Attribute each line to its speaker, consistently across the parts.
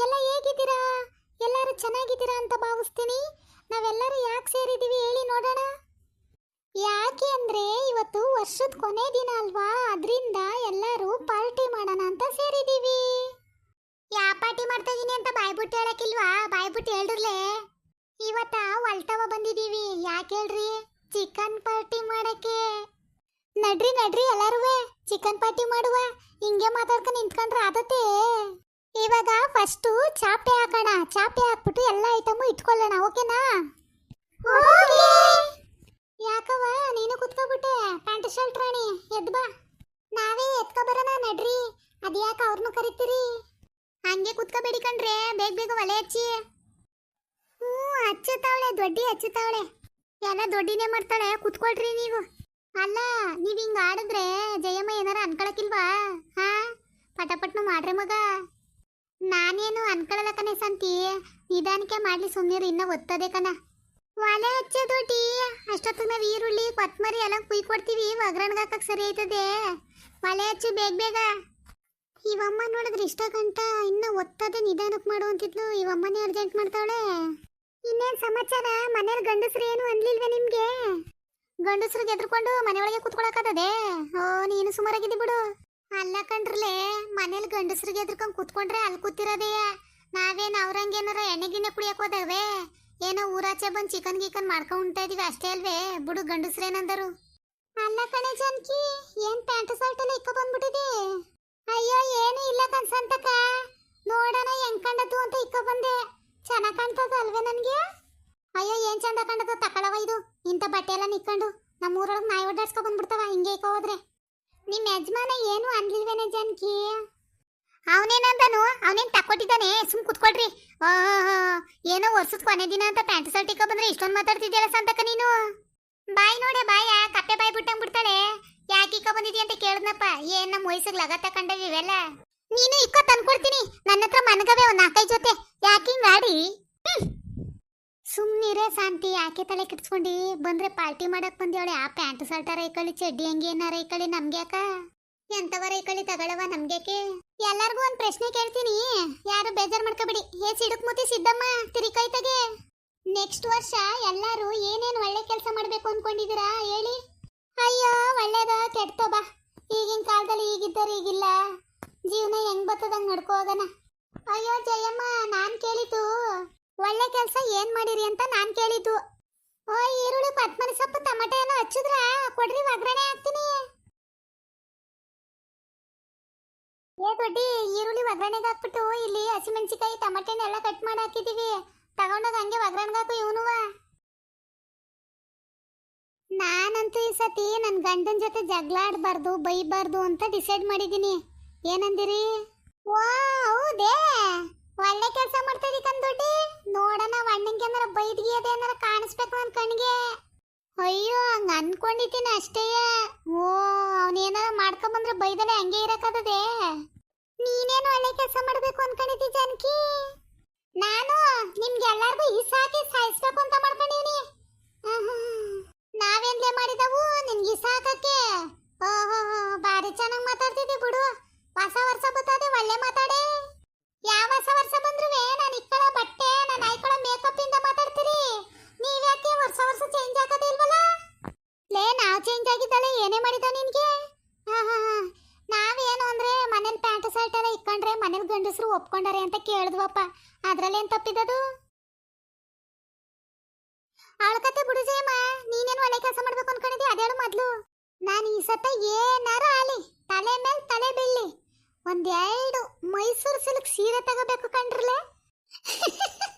Speaker 1: ಎಲ್ಲ ಹೇಗಿದ್ದೀರಾ? ಎಲ್ಲರೂ ಚೆನ್ನಾಗಿದ್ದೀರಾ ಅಂತ ಭಾವಿಸ್ತೀನಿ. ನಾವೆಲ್ಲರೂ ಯಾಕೆ ಸೇರಿದ್ದೀವಿ ಹೇಳಿ ನೋಡೋಣ. ಯಾಕೆ ಅಂದ್ರೆ ಇವತ್ತು ವರ್ಷದ ಕೊನೆ ದಿನ ಅಲ್ವಾ, ಅದರಿಂದ ಎಲ್ಲರೂ ಪಾರ್ಟಿ ಮಾಡೋಣ ಅಂತ ಸೇರಿದ್ದೀವಿ. ಯಾ ಪಾರ್ಟಿ ಮಾಡ್ತಾ ಇದೀನಿ ಅಂತ ಬಾಯ್ಬಿಟ್ಟು ಹೇಳಕ್ಕಿಲ್ವಾ? ಬಾಯ್ಬಿಟ್ಟು ಹೇಳ್ರಲೇ. ಇವತ್ತ ಹೊಲ್ಟವ ಬಂದಿದ್ದೀವಿ. ಯಾಕೆ ಹೇಳ್ರಿ? ಚಿಕನ್ ಪಾರ್ಟಿ ಮಾಡಕ್ಕೆ. ನಡ್ರಿ ನಡ್ರಿ ಎಲ್ಲಾರು ಚಿಕನ್ ಪಾರ್ಟಿ ಮಾಡುವ. ಹಿಂಗೆ ಮಾತಾಡ್ಕೊಂಡು ನಿಂತ್ಕೊಂಡ್ರೆ ಆದತ್ತೆ. ಇವಾಗ ಫಸ್ಟು ಚಾಪೆ ಹಾಕೋಣ. ಚಾಪೆ ಹಾಕ್ಬಿಟ್ಟು ಎಲ್ಲ ಐಟಮು ಇಟ್ಕೊಳ್ಳೋಣ, ಓಕೆನಾ? ಯಾಕವ ನೀನು ಕುತ್ಕೊಬಿಟ್ಟೆ? ಪ್ಯಾಂಟ್ ಶರ್ಟ್ ರಾಣಿ ಎದ್ ಬಾ. ನಾವೇ ಎತ್ಕೊ ಬರೋಣ ನಡ್ರಿ. ಅದ್ಯಾಕೆ ಅವ್ರನ್ನೂ ಕರಿತೀರಿ? ಹಂಗೆ ಕುತ್ಕೋಬೇಡಿ ಕಣ್ರೆ, ಬೇಗ ಬೇಗ ಒಲೆ ಹಚ್ಚಿ. ಹಚ್ಚುತ್ತಾವಳೆ, ದೊಡ್ಡಿ ಹಚ್ಚುತ್ತಾವಳೆ. ಎಲ್ಲ ದೊಡ್ಡಿನೇ ಮಾಡ್ತಾಳೆ, ಕುತ್ಕೊಳ್ರಿ ನೀವು. ಅಲ್ಲ, ನೀವ್ ಹಿಂಗ ಆಡಿದ್ರೆ ಜಯಮ್ಮ ಏನಾರ ಅನ್ಕೊಳಕಿಲ್ವಾ? ಹಾ, ಪಟಪಟ್ನು ಮಾಡ್ರೆ ಮಗ. ನಾನೇನು ಅನ್ಕೊಳ್ಳಲ್ಲ ಕಣೆ ಸಂತಿ, ನಿಧಾನಕ್ಕೆ ಮಾಡ್ಲಿ, ಸುಮ್ಮನಿರು, ಇನ್ನ ಒತ್ತದೆ ಕಣ. ಒಲೆ ಹಚ್ಚೆ ದೊಡ್ಡಿ. ಅಷ್ಟೊತ್ತಿಗೆ ನಾವು ಈರುಳ್ಳಿ ಕೊತ್ತಂಬರಿ ಎಲ್ಲ ಕುಯ್ಕೊಡ್ತೀವಿ, ಒಗ್ಗರಣೆಗೆ ಹಾಕಕ್ ಸರಿ ಆಯ್ತದೆ. ಒಲೆ ಹಚ್ಚು ಬೇಗ ಬೇಗ. ಇವಮ್ಮ ನೋಡಿದ್ರೆ ಇಷ್ಟ ಗಂಟ ಇನ್ನ ಒತ್ತದೆ, ನಿಧಾನಕ್ಕೆ ಮಾಡು ಅಂತಿದ್ಲು. ಇವಮ್ಮನೇ ಅರ್ಜೆಂಟ್ ಮಾಡ್ತಾವಳೆ. ಇನ್ನೇನ್ ಸಮಾಚಾರ? ಮನೇಲಿ ಗಂಡಸ್ರು ಏನು ಅನ್ಲಿಲ್ವೇ ನಿಮ್ಗೆ? ಗಂಡಸ್ರಿಗೆ ಎದ್ರುಕೊಂಡು ಮನೆಯೊಳಗೆ ಕುತ್ಕೊಳಕತ್ತದೆ? ಓ, ನೀನು ಸುಮಾರಾಗಿದ್ದಿ ಬಿಡು. ಅಲ್ಲ ಕಣ್ರಲೆ, ಮನೇಲಿ ಗಂಡಸ್ರಿಗೆ ಎದ್ರುಕೊಂಡು ಕುತ್ಕೊಂಡ್ರೆ ಅಲ್ಲಿ ಕೂತಿರೋದೆಯ. ನಾವೇನು ಅವ್ರಂಗೇನಾರ ಎಣ್ಣೆ ಗಿಣ್ಣೆ ಕುಡಿಯಕ್ ಹೋದವೆ? ಏನೋ ಊರಾಚೆ ಬಂದು ಚಿಕನ್ ಗಿಕನ್ ಮಾಡ್ಕೊಂಡು ಉಂಟಾ ಇದೀವಿ ಅಷ್ಟೇ ಅಲ್ವೇ? ಬಿಡು, ಗಂಡಸ್ರೇನಂದರು. ಅಲ್ಲ ಕಣೆ ಜಾನಕಿ, ಏನ್ ಪ್ಯಾಂಟ್ ಶರ್ಟ್ ಎಲ್ಲ ಇಕ್ಕ ಬಂದ್ಬಿಟ್ಟಿದೆ? ಅಯ್ಯೋ, ಏನು ಇಲ್ಲ ಕನ್ಸಂತಕ. ನೋಡೋಣ ಹೆಂಗ್ ಕಂಡದ್ದು ಅಂತ ಇಕ್ಕ ಬಂದೆ. ಚೆನ್ನಾಗ್ ಕಾಣ್ತದ ಅಲ್ವೇ ನನ್ಗೆ? ಅಯ್ಯೋ, ಏನ್ ಚಂದ ಕಂಡದ, ತಕೊಳವ ಇದು. ಇಂಥ ಬಟ್ಟೆ ಎಲ್ಲ ನಿಕ್ಕೊಂಡು ನಮ್ಮೂರೊಳಗೆ ನಾಯಿ ಓಡಾಡ್ಸ್ಕೊ ಬಂದ್ಬಿಡ್ತಾವ ಹಿಂಗೆ ಇಕ್ಕ ಹೋದ್ರೆ. ನಿಮ್ ಯಜಮಾನ ಏನು ಅನ್ಲಿಲ್ವೇನೆ ಜಾನಕಿ? ಅವನೇನಂದನು? ಅವನೇನ್ ತಕ್ಕೊಟ್ಟಿದ್ದಾನೆ? ಸುಮ್ ಕುತ್ಕೊಳ್ರಿ. ಏನೋ ವರ್ಷದ ಕೊನೆ ದಿನ ಅಂತ ಪ್ಯಾಂಟ್ ಶರ್ಟ್ ಇಕ್ಕ ಬಂದ್ರೆ ಇಷ್ಟೊಂದು ಮಾತಾಡ್ತಿದ್ಯಲ್ಲ ಸಂತಕ ನೀನು. ಬಾಯ್ ನೋಡೆ, ಬಾಯ ಕಪ್ಪೆ ಬಾಯ್ ಬಿಟ್ಟಂಗ್ ಬಿಡ್ತಾಳೆ. ಯಾಕೆ ಇಕ್ಕ ಬಂದಿದ್ಯ ಅಂತ ಕೇಳಿದ್ನಪ್ಪ. ಏನ್ ನಮ್ಮ ವಯಸ್ಸಿಗೆ ಲಗ ತಕೊಂಡವಿ ಇವೆಲ್ಲ. ನೀನು ಇಕ್ಕ ತಂದ್ಕೊಡ್ತೀನಿ. ನನ್ನ ಹತ್ರ ಮನಗವೆ ಒಂದ್ 4-5 ಜೊತೆ. ಯಾಕೆ ಹಿಂಗ್ ಆಡಿ? ಸುಮ್ನಿರೇ ಶಾಂತಿ, ಯಾಕೆ ತಲೆ ಕೆಡ್ಸ್ಕೊಂಡಿ? ಬಂದ್ರೆ ಪಾರ್ಟಿ ಮಾಡಕ್ ಬಂದಿವಳೆ. ಆ ಪ್ಯಾಂಟ್ ಶರ್ಟರ ಐಕಳಿ, ಚಡ್ಡಿ ಅಂಗಿ ಏನಾರ ಐಕಳಿ, ನಮ್ಗ್ಯಾಕ? ಎಂತವರ ಐಕಳಿ ತಗೊಳವ ನಮ್ಗ್ಯಾಕೆ? ಎಲ್ಲಾರ್ಗು ಒಂದ್ ಪ್ರಶ್ನೆ ಕೇಳ್ತೀನಿ, ಯಾರು ಬೇಜಾರ್ ಮಾಡ್ಕೋಬೇಡಿ. ಸಿಡುಕ್ ಮುತಿ ಸಿದ್ದಮ್ಮ ತಿರಿಕೈತಗೆ. ನೆಕ್ಸ್ಟ್ ವರ್ಷ ಎಲ್ಲಾರು ಏನೇನ್ ಒಳ್ಳೆ ಕೆಲಸ ಮಾಡ್ಬೇಕು ಅನ್ಕೊಂಡಿದೀರಾ ಹೇಳಿ? ಅಯ್ಯೋ, ಒಳ್ಳೇದ ಕೆಟ್ಟೋ ಬಾ. ಈಗಿನ ಕಾಲದಲ್ಲಿ ಈಗಿದ್ದಾರೆ, ಈಗಿಲ್ಲ. ಜೀವನ ಹೆಂಗ್ ಬರ್ತದಂಗ್ ನಡ್ಕೋ ಹೋಗಣ. ಅಯ್ಯೋ ಜಯಮ್ಮ, ನಾನ್ ಕೇಳಿದ್ದು ಒಳ್ಳೆ ಕೆಲಸ ಏನ್ ಮಾಡಿರಿ ಅಂತ ನಾನ್ ಕೇಳಿದ್ದು. ಓ, ಈರುಳ್ಳಿ ಕೊತ್ತಂಬರಿ ಸೊಪ್ಪು ಟೊಮೆಟೊ ಏನೋ ಹಚ್ಚಿದ್ರ ಕೊಡ್ರಿ, ಒಗ್ಗರಣೆ ಹಾಕ್ತೀನಿ. ಏ ದೊಡ್ಡಿ, ಈರುಳ್ಳಿ ಒಗ್ಗರಣೆಗೆ ಹಾಕ್ಬಿಟ್ಟು ಇಲ್ಲಿ ಹಸಿಮೆಣಸಿಕಾಯಿ ಟೊಮೆಟೊನೆಲ್ಲ ಕಟ್ ಮಾಡಿ ಹಾಕಿದೀವಿ. ತಗೊಂಡೋಗ ಹಂಗೆ ಒಗ್ಗರಣೆಗೆ ಹಾಕು ಇವನುವ. ನಾನಂತೂ ಈ ಸತಿ ನನ್ನ ಗಂಡನ ಜೊತೆ ಜಗಳ ಆಡಬಾರ್ದು, ಬೈಬಾರ್ದು ಅಂತ ಡಿಸೈಡ್ ಮಾಡಿದ್ದೀನಿ. ಏನಂದಿರಿ? ವಾ, ಹೌದೇ? ಒಳ್ಳೆ ಕೆಲಸ ಮಾಡ್ತಾ ಇದೀ ಕಂದೊಡ್ಡಿ. ನೋಡೋಣ ಅಣ್ಣಂಗೆ ಏನಾರ ಬೈದ್ಗಿಯದೆ ಏನಾರ ಕಾಣಿಸ್ಬೇಕು ನನ್ನ ಕಣ್ಣಿಗೆ. ಅಯ್ಯೋ, ಹಂಗ ಅನ್ಕೊಂಡಿದ್ದೀನಿ ಅಷ್ಟೇ. ಓ, ಅವನೇನಾರ ಮಾಡ್ಕೊಂಬಂದ್ರೆ ಬೈದಲೆ ಹಂಗೆ ಇರಕ್ಕದೇ? ನೀನೇನು ಒಳ್ಳೆ ಕೆಲಸ ಮಾಡ್ಬೇಕು ಅನ್ಕೊಂಡಿದ್ದಿ ಜಾನಕಿ? ನಾನು ನಿಮ್ಗೆಲ್ಲರಿಗೂ ಈ ಸಾಕಿ ಸಾಯಿಸ್ಬೇಕು ಅಂತ ಮಾಡ್ಕೊಂಡಿನಿ. ನಾವೇನ್ಲೇ ಮಾಡಿದವು ನಿನ್ಗೆ ಸಾಕಕ್ಕೆ? ಓಹೋ, ಬಾರಿ ಚೆನ್ನಾಗಿ ಮಾತಾಡ್ತಿದ್ದಿ ಬಿಡು. ಹೊಸ ವರ್ಷ ಬರ್ತದೆ, ಒಳ್ಳೆ ಮಾತಾಡೆ. ಯಾವ ಹೊಸ ವರ್ಷ ಬಂದ್ರು ನಾನು ಇಕ್ಕಳ ಬಟ್ಟೆ, ನಾನು ಆಯ್ಕೊಳ್ಳೋ ಮೇಕಪ್ ಇಂದ ಮಾತಾಡ್ತೀರಿ. ನೀವ್ಯಾಕೆ ವರ್ಷ ವರ್ಷ ಚೇಂಜ್ ಆಗೋದೇ ಇಲ್ವಲ್ಲ? ಲೇ, ನಾವು ಚೇಂಜ್ ಆಗಿದ್ದಾಳೆ ಏನೇ ಮಾಡಿದ ನಿನ್ಗೆ? ನಾವೇನು ಅಂದ್ರೆ ಮನೇಲಿ ಪ್ಯಾಂಟ್ ಶರ್ಟ್ ಎಲ್ಲ ಇಕ್ಕೊಂಡ್ರೆ ಮನೇಲಿ ಗಂಡಸರು ಒಪ್ಕೊಂಡಾರೆ ಅಂತ ಕೇಳಿದ್ವಪ್ಪ. ಅದ್ರಲ್ಲೇನ್ ತಪ್ಪಿದದು? ಅವಳ ಕತೆ ಬಿಡು ಜಯಮ್ಮ. ನೀನೇನು ಒಳ್ಳೆ ಕೆಲಸ ಮಾಡ್ಬೇಕು ಅನ್ಕೊಂಡಿದ್ದಿ ಅದೇಳು ಮೊದ್ಲು. ನಾನು ಈ ಸತ ಏನಾರ ಆಲಿ, ತಲೆ ಮೇಲೆ ತಲೆ ಬೀಳಿ, 1-2 ಮೈಸೂರು ಸಿಲ್ಕ್ ಸೀರೆ ತಗೋಬೇಕು ಕಂಡ್ರಲೆ.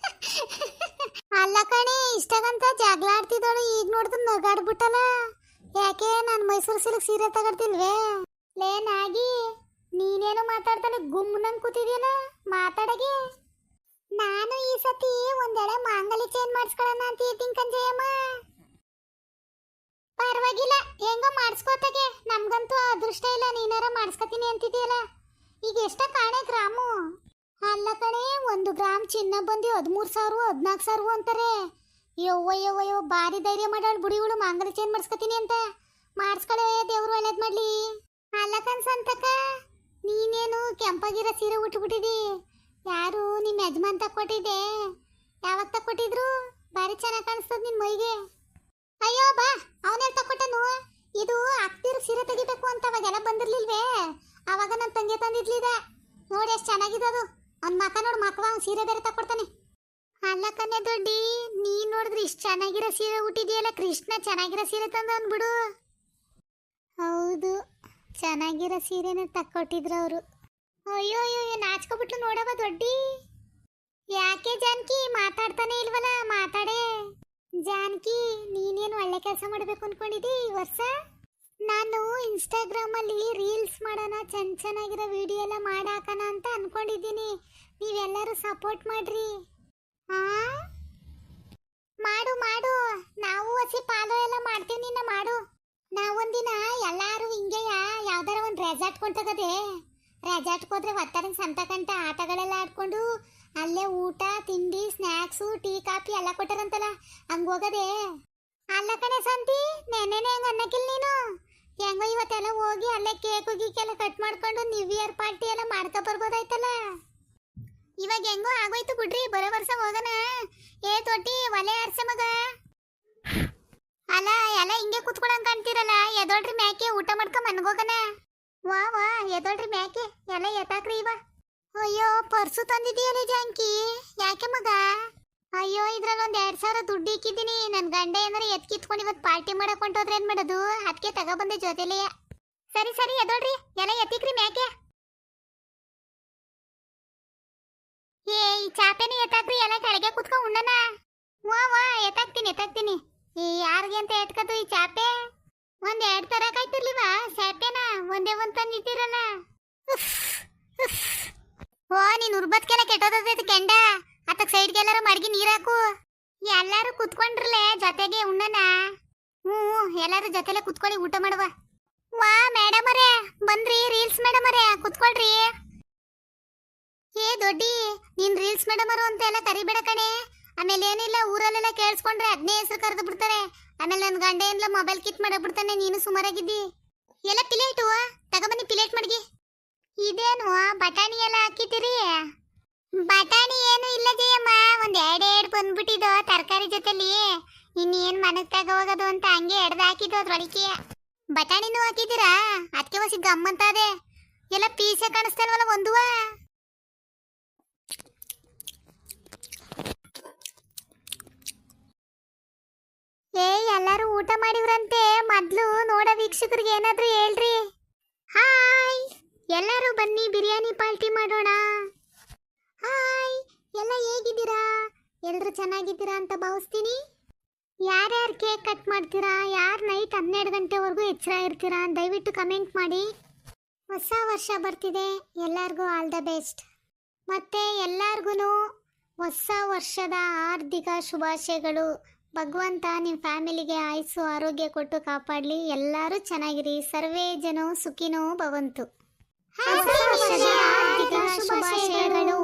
Speaker 1: ಅಲ್ಲ ಕಣೆ, ಇಷ್ಟಾಗಂತ ಜಗಳ ಆಡ್ತಿದ್ದಳು, ಈಗ ನೋಡಿದ್ರೆ ನಗಾಡ್ಬಿಟ್ಟಲ್ಲ. ಯಾಕೆ ನಾನು ಮೈಸೂರು ಸಿಲ್ಕ್ ಸೀರೆ ತಗೊಳ್ತಿಲ್ವೇ? ಲೇ ನಾಗಿ, ನೀನೇನು ಮಾತಾಡ್ತಾನೆ ಗುಮ್ಮನಂಗ್ ಕೂತಿದ್ಯಲ್ಲ, ಮಾತಾಡಗೆ. ನಾನು ಈ ಸತಿ ಒಂದೆಳೆ ಮಾಂಗಲ್ಯ ಚೇಂಜ್ ಮಾಡಿಸ್ಕೊಳ್ಳೋಣ ಅಂತ ಇದ್ದೀನಿ ಕಂಜಯಮ್ಮ. ಪರವಾಗಿಲ್ಲ, ಹೆಂಗೋ ಮಾಡಿಸ್ಕೋತಾಗೆ. ನಮ್ಗಂತೂ ಅದೃಷ್ಟ ಇಲ್ಲ, ನೀನಾರ ಮಾಡಿಸ್ಕೊತೀನಿ ಅಂತಿದ್ಯಲ್ಲ. ಈಗ ಎಷ್ಟ ಕಾಣೆ ಗ್ರಾಮು? ಅಲ್ಲ ಕಣೆ, 1 ಗ್ರಾಮ್ ಚಿನ್ನ ಬಂದು 13,000 14,000 ಅಂತಾರೆ. ಯವ್ವ ಯವ್ವ ಯವ್ವ, ಭಾರಿ ಧೈರ್ಯ ಮಾಡಾಳು ಬುಡಿಗಳು. ಮಾಂಗಲ್ಯ ಚೇಂಜ್ ಮಾಡಿಸ್ಕೊತೀನಿ ಅಂತ. ಮಾಡಿಸ್ಕೊಳ್ಳೆ, ದೇವ್ರು ಒಳ್ಳೇದ್ ಮಾಡ್ಲಿ. ಅಲ್ಲ ಕನ್ಸಂತಕ, ನೀನೇನು ಕೆಂಪಾಗಿರೋ ಸೀರೆ ಉಟ್ಬಿಟ್ಟಿದಿ. ಯಾರು ನಿಮ್ಮ ಯಜಮಾನ್ ತಕ್ಕೊಟ್ಟಿದ್ದೆ? ಯಾವಾಗ ತಕ್ಕೊಟ್ಟಿದ್ರು? ಬಾರಿ ಚೆನ್ನಾಗಿ ಕಾಣಿಸ್ತದ ನಿನ್ ಮೈಗೆ. ಅಯ್ಯೋ ಬಾ, ಅವನೇ ತಕ್ಕೊಟ್ಟನು. ಇದು ಆಗ್ತಿರೋ ಸೀರೆ ತೆಗಿಬೇಕು ಅಂತ ಅವಾಗೆಲ್ಲ ಬಂದಿರ್ಲಿಲ್ವೇ? ಅವಾಗ ನನ್ನ ತಂಗಿ ತಂದಿದ್ಲಿದೆ ನೋಡಿ, ಎಷ್ಟು ಚೆನ್ನಾಗಿದೆ ಅದು. ಅವ್ನ ಮಕ ನೋಡು, ಮಕ್ಕವ ಅವ್ನು ಸೀರೆ ಬೇರೆ ತಕ್ಕೊಡ್ತಾನೆ. ಅಲ್ಲ ಕನ್ಯಾ ದೊಡ್ಡಿ, ನೀನ್ ನೋಡಿದ್ರೆ ಇಷ್ಟು ಚೆನ್ನಾಗಿರೋ ಸೀರೆ ಹುಟ್ಟಿದೆಯಲ್ಲ. ಕೃಷ್ಣ ಚೆನ್ನಾಗಿರೋ ಸೀರೆ ತಂದ ಬಿಡು. ಹೌದು, ಚೆನ್ನಾಗಿರೋ ಸೀರೆನೇ ತಕ್ಕೊಟ್ಟಿದ್ರು ಅವರು. ಅಯ್ಯೋ ಅಯ್ಯೋ, ನಾಚ್ಕೊಬಿಟ್ಲು ನೋಡವ ದೊಡ್ಡಿ. ಯಾಕೆ ಜಾನಕಿ ಮಾತಾಡ್ತಾನೆ ಇಲ್ವಲ್ಲ? ಮಾತಾಡೆ ಜಾನಕಿ. ನೀನೇನು ಒಳ್ಳೆ ಕೆಲಸ ಮಾಡಬೇಕು ಅನ್ಕೊಂಡಿದ್ದಿ ಈ ವರ್ಷ? ನಾನು ಇನ್ಸ್ಟಾಗ್ರಾಮ್ ಅಲ್ಲಿ ರೀಲ್ಸ್ ಮಾಡೋಣ, ಚೆನ್ನಾಗಿರೋ ವಿಡಿಯೋ ಎಲ್ಲ ಮಾಡಾಕಣ ಅಂತ ಅನ್ಕೊಂಡಿದ್ದೀನಿ. ನೀವೆಲ್ಲರೂ ಸಪೋರ್ಟ್ ಮಾಡ್ರಿ. ಹಾ, ಮಾಡು ಮಾಡು, ನಾವು ಹಸಿ ಪಾಲೋ ಎಲ್ಲ ಮಾಡ್ತೀವಿ. ನಿನ್ನ ಮಾಡು. ನಾವೊಂದಿನ ಎಲ್ಲಾರು ಹಿಂಗೆಯ ಯಾವ್ದಾರ ಒಂದು ರೆಸಾರ್ಟ್ ಕೊಂಡೋಗದೆ. ರೆಸಾರ್ಟ್ಗೆ ಹೋದ್ರೆ ಒತ್ತಡಂಗೆ ಸಂತಕಂತ ಆಟಗಳೆಲ್ಲ ಆಡ್ಕೊಂಡು ಅಲ್ಲೇ ಊಟ ತಿಂಡಿ ಸ್ನ್ಯಾಕ್ಸು ಟೀ ಕಾಫಿ ಎಲ್ಲ ಕೊಟ್ಟಾರಂತಲ್ಲ, ಹಂಗೆ ಹೋಗದೆ. ಅಲ್ಲ ಕಣೆ ಸಂತಿ, ನೆನ್ನೆನೆ ಹೆಂಗೆ ಅನ್ನಕ್ಕಿಲ್ಲ ನೀನು? ಹೆಂಗೋ ಇವತ್ತೆಲ್ಲ ಹೋಗಿ ಅಲ್ಲೇ ಕೇಕು ಗೀಕೆಲ್ಲ ಕಟ್ ಮಾಡ್ಕೊಂಡು ನ್ಯೂ ಇಯರ್ ಪಾರ್ಟಿ ಎಲ್ಲ ಮಾಡ್ಕೊ ಬರ್ಬೋದಾಯ್ತಲ್ಲ. ಇವಾಗ ಹೆಂಗೋ ಆಗೋಯ್ತು ಬಿಡ್ರಿ, ಬರೋ ವರ್ಷ ಹೋಗೋಣ. ಏ ತೊಟ್ಟಿ ಒಲೆ ಆರ್ಸೆ ಮಗ. ಅಲ್ಲ ಎಲ್ಲ ಹಿಂಗೆ ಕುತ್ಕೊಳಂಗ್ ಕಾಣ್ತಿರಲ್ಲ, ಎದೋಳ್ರಿ ಮ್ಯಾಕೆ ಊಟ ಮಾಡ್ಕೊಂಡ್ ಮನ್ಗೋಗಣ. ವಾ ವಾ, ಎದೋಳ್ರಿ ಮ್ಯಾಕೆ ಎಲ್ಲ ಎತ್ತಾಕ್ರಿ ಇವ. ಅಯ್ಯೋ ಪರ್ಸು ತಂದಿದೀಯಲ್ಲ ಜಾಂಕಿ, ಯಾಕೆ ಮಗ? ಅಯ್ಯೋ ಇದ್ರಲ್ಲಿ ಒಂದ್ 2000 ದುಡ್ಡು ಇಕ್ಕಿದ್ದೀನಿ. ನನ್ ಗಂಡ ಏನಾರ ಎತ್ಕಿತ್ಕೊಂಡು ಇವತ್ತು ಪಾರ್ಟಿ ಮಾಡಕ್ ಹೊಂಟೋದ್ರೆ ಏನ್ ಮಾಡೋದು? ಅದಕ್ಕೆ ತಗೊಬಂದೆ ಜೊತೆಲೆಯ. ಸರಿ ಸರಿ ಎದೋಳ್ರಿ, ಎಲ್ಲ ಎತ್ತಿಕ್ರಿ ಮ್ಯಾಕೆ. ಏ ಈ ಚಾಪೆನ ಎತ್ತಾಕ್ರಿ, ಎಲ್ಲ ಕೆಳಗೆ ಕುತ್ಕೊಂಡ್ ಉಣ್ಣನ. ವಾ ವಾ, ಎತ್ತಾಕ್ತೀನಿ. ಈ ಯಾರಿಗೆ ಅಂತ ಎತ್ಕದು ಈ ಚಾಪೆ? ಒಂದ್ 2 ತರ ಕಾಯ್ತಿರ್ಲಿವಾ ಚಾಪೆನ? ಒಂದೇ ಒಂದ್ ತಂದಿದ್ದೀರಲ್ಲ. ಓ ನೀನ್ ಉರ್ಬತ್ಕೆಲ್ಲ ಕೆಟ್ಟೋದೈತಿ ಕೆಂಡ. ಅದಕ್ಕೆ ಸೈಡ್ಗೆಲ್ಲಾರು ಮಡಗಿ ನೀರಾಕು. ಎಲ್ಲಾರು ಕುತ್ಕೊಂಡ್ರಲೆ ಜೊತೆಗೆ ಉಣ್ಣನ. ಎಲ್ಲಾರು ಜೊತೆಲೆ ಕುತ್ಕೊಳ್ಳಿ, ಊಟ ಮಾಡುವ. ವಾ ಮೇಡಮ್ ಅವರೇ ಬಂದ್ರಿ, ರೀಲ್ಸ್ ಮೇಡಮ್ ಅವರೇ ಕುತ್ಕೊಳ್ರಿ. ಏ ದೊಡ್ಡಿ, ನೀನ್ ರೀಲ್ಸ್ ಮೇಡಮ್ ಅವರು ಅಂತ ಎಲ್ಲ ಕರಿಬೇಡ ಕಣೆ. ಆಮೇಲೆ ಏನಿಲ್ಲ ಊರಲ್ಲೆಲ್ಲ ಕೇಳಿಸ್ಕೊಂಡ್ರೆ ಅದನ್ನೇ ಹೆಸರು ಕರೆದು ಬಿಡ್ತಾರೆ. ಆಮೇಲೆ ನನ್ನ ಗಂಡ ಏನಿಲ್ಲ ಮೊಬೈಲ್ ಕಿತ್ ಮಾಡಬಿಡ್ತಾನೆ. ನೀನು ಸುಮಾರಾಗಿದ್ದಿ. ಎಲ್ಲ ಪ್ಲೇಟು ತಗೊಬನ್ನಿ, ಪ್ಲೇಟ್ ಮಡಗಿ. ಇದೇನು ಬಟಾಣಿ ಎಲ್ಲ ಹಾಕಿದ್ದೀರಿ? ಬಟಾಣಿ ಏನು ಇಲ್ಲ ಜಯಮ್ಮ, ಒಂದ್ 2 ಬಂದ್ಬಿಟ್ಟಿದ್ದು ತರಕಾರಿ ಜೊತೆಲಿ. ಇನ್ನೇನ್ ಮನಕ್ ತಗೋಗೋದು ಅಂತ ಹಂಗೆ ಎಡ್ದು ಹಾಕಿದ್ದು ಅದ್ರೊಳಗೆ. ಬಟಾಣಿನೂ ಹಾಕಿದ್ದೀರಾ? ಅದಕ್ಕೆ ಹೊಸಿ ಗಮ್ಮಂತ ಅದೇ. ಎಲ್ಲ ಪೀಸೆ ಕಾಣಿಸ್ತಲ್ವಲ್ಲ ಒಂದುವ. ಏ ಎಲ್ಲಾರು ಊಟ ಮಾಡಿವ್ರಂತೆ. ಮೊದ್ಲು ನೋಡ ವೀಕ್ಷಕರಿಗೆ ಏನಾದ್ರೂ ಹೇಳ್ರಿ. ಹಾಯ್, ಎಲ್ಲರೂ ಬನ್ನಿ ಬಿರಿಯಾನಿ ಪಾರ್ಟಿ ಮಾಡೋಣ. ಹಾಯ್, ಎಲ್ಲ ಹೇಗಿದ್ದೀರಾ? ಎಲ್ರು ಚೆನ್ನಾಗಿದ್ದೀರಾ ಅಂತ ಭಾವಿಸ್ತೀನಿ. ಯಾರ್ಯಾರು ಕೇಕ್ ಕಟ್ ಮಾಡ್ತೀರಾ? ಯಾರು ನೈಟ್ 12 ಗಂಟೆವರೆಗೂ ಎಚ್ಚರ ಇರ್ತೀರಾ? ದಯವಿಟ್ಟು ಕಮೆಂಟ್ ಮಾಡಿ. ಹೊಸ ವರ್ಷ ಬರ್ತಿದೆ, ಎಲ್ಲರಿಗೂ ಆಲ್ ದ ಬೆಸ್ಟ್. ಮತ್ತೆ ಎಲ್ಲರಿಗೂ ಹೊಸ ವರ್ಷದ ಹಾರ್ದಿಕ ಶುಭಾಶಯಗಳು. ಭಗವಂತ ನಿಮ್ಮ ಫ್ಯಾಮಿಲಿಗೆ ಆಯುಸ್ಸು ಆರೋಗ್ಯ ಕೊಟ್ಟು ಕಾಪಾಡಲಿ. ಎಲ್ಲರೂ ಚೆನ್ನಾಗಿರಿ. ಸರ್ವೇ ಜನೋ ಸುಖಿನೋ ಭವಂತು. ಹೊಸ ವರ್ಷದ ಹಾರ್ದಿಕ ಶುಭಾಶಯಗಳು.